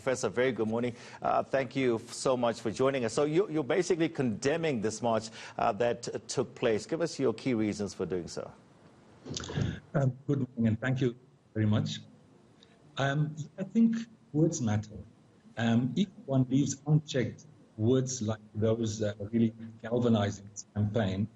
Professor, very good morning. Thank you so much for joining us. So you're basically condemning this march that took place. Give us your key reasons for doing so. Good morning, and thank you very much. I think words matter. If one leaves unchecked words like those that are really galvanizing this campaign,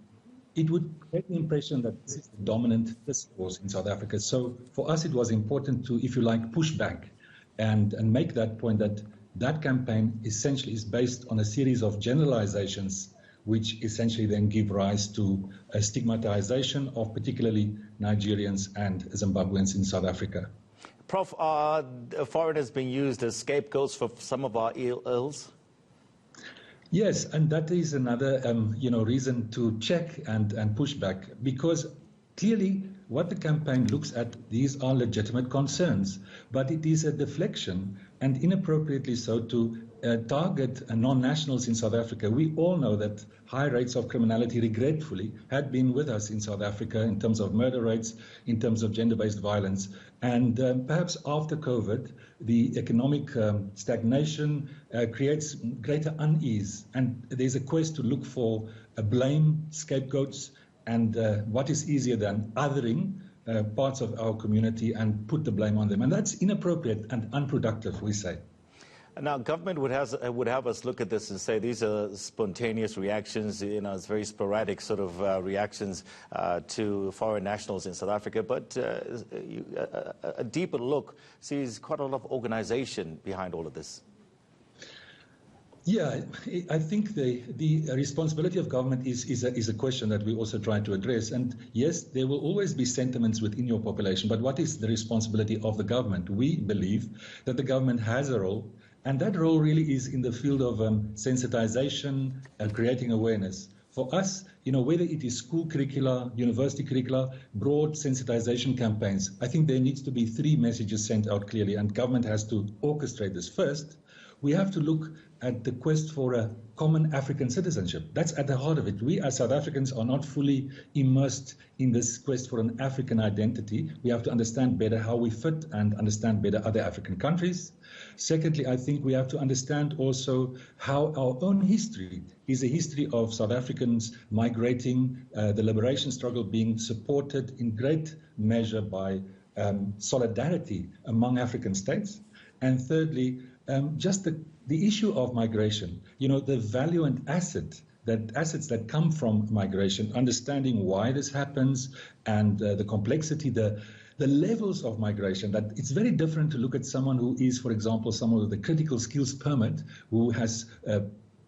it would create the impression that this is the dominant discourse in South Africa. So for us, it was important to, if you like, push back and make that point that that campaign essentially is based on a series of generalizations which essentially then give rise to a stigmatization of particularly Nigerians and Zimbabweans in South Africa. Prof, are foreigners being used as scapegoats for some of our ills? Yes, and that is another reason to check and push back, because clearly what the campaign looks at, these are legitimate concerns, but it is a deflection, and inappropriately so, to target non-nationals in South Africa. We all know that high rates of criminality, regretfully, had been with us in South Africa in terms of murder rates, in terms of gender-based violence. And perhaps after COVID, the economic stagnation creates greater unease. And there's a quest to look for blame, scapegoats, and what is easier than othering parts of our community and put the blame on them. And that's inappropriate and unproductive, we say. Now, government would have us look at this and say these are spontaneous reactions, it's very sporadic sort of reactions to foreign nationals in South Africa. But a deeper look sees quite a lot of organization behind all of this. Yeah, I think the responsibility of government is a question that we also try to address. And yes, there will always be sentiments within your population, but what is the responsibility of the government? We believe that the government has a role, and that role really is in the field of sensitization and creating awareness. For us, whether it is school curricula, university curricula, broad sensitization campaigns, I think there needs to be three messages sent out clearly, and government has to orchestrate this. First, we have to look at the quest for a common African citizenship. That's at the heart of it. We as South Africans are not fully immersed in this quest for an African identity. We have to understand better how we fit and understand better other African countries. Secondly, I think we have to understand also how our own history is a history of South Africans migrating, the liberation struggle being supported in great measure by solidarity among African states. And thirdly, just the issue of migration, the value and assets that come from migration, understanding why this happens and the complexity, the levels of migration, that it's very different to look at someone who is, for example, someone with a critical skills permit, who has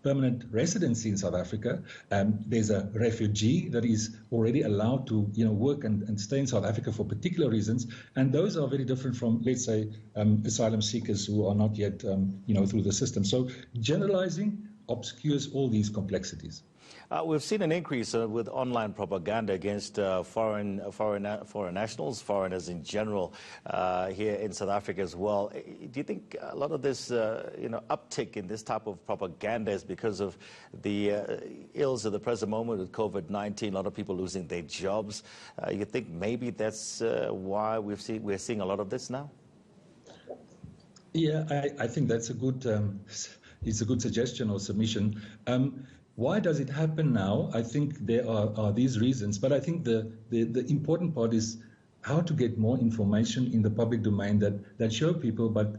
permanent residency in South Africa. There's a refugee that is already allowed to work and stay in South Africa for particular reasons. And those are very different from, let's say, asylum seekers who are not yet through the system. So generalizing obscures all these complexities. We've seen an increase with online propaganda against foreign nationals, foreigners in general, here in South Africa as well. Do you think a lot of this, uptick in this type of propaganda is because of the ills of the present moment with COVID-19, a lot of people losing their jobs? You think maybe that's why we're seeing a lot of this now? Yeah, I think that's a good suggestion or submission. Why does it happen now? I think there are these reasons, but I think the important part is how to get more information in the public domain that show people, but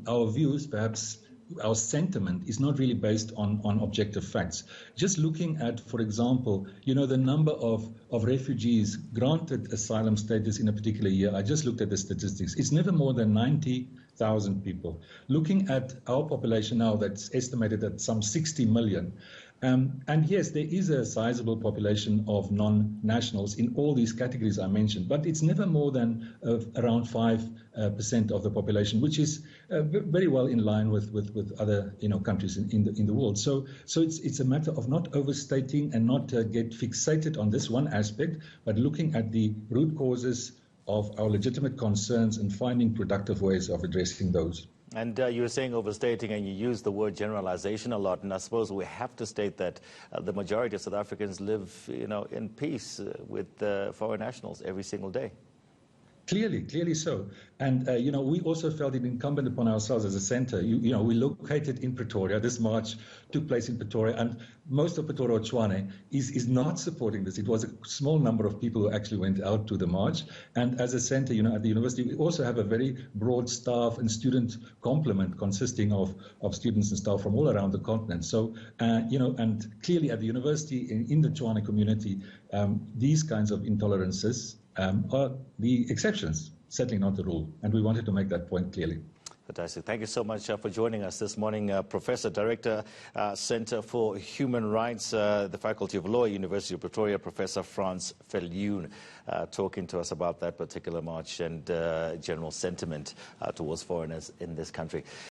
our views, perhaps our sentiment, is not really based on objective facts. Just looking at, for example, the number of refugees granted asylum status in a particular year. I just looked at the statistics. It's never more than 90,000 people. Looking at our population now, that's estimated at some 60 million. And yes, there is a sizable population of non-nationals in all these categories I mentioned, but it's never more than around 5% of the population, which is very well in line with other countries in the world. So it's a matter of not overstating and not get fixated on this one aspect, but looking at the root causes of our legitimate concerns and finding productive ways of addressing those. And you were saying overstating, and you used the word generalization a lot. And I suppose we have to state that the majority of South Africans live, in peace with foreign nationals every single day. Clearly so. And, we also felt it incumbent upon ourselves as a center. We located in Pretoria. This march took place in Pretoria, and most of Pretoria Tshwane is not supporting this. It was a small number of people who actually went out to the march. And as a center, at the university, we also have a very broad staff and student complement consisting of students and staff from all around the continent. So, and clearly at the university, in the Tshwane community, these kinds of intolerances are the exceptions, certainly not the rule. And we wanted to make that point clearly. Fantastic. Thank you so much for joining us this morning, Professor, Director, Center for Human Rights, the Faculty of Law, University of Pretoria, Professor Frans Viljoen, talking to us about that particular march and general sentiment towards foreigners in this country.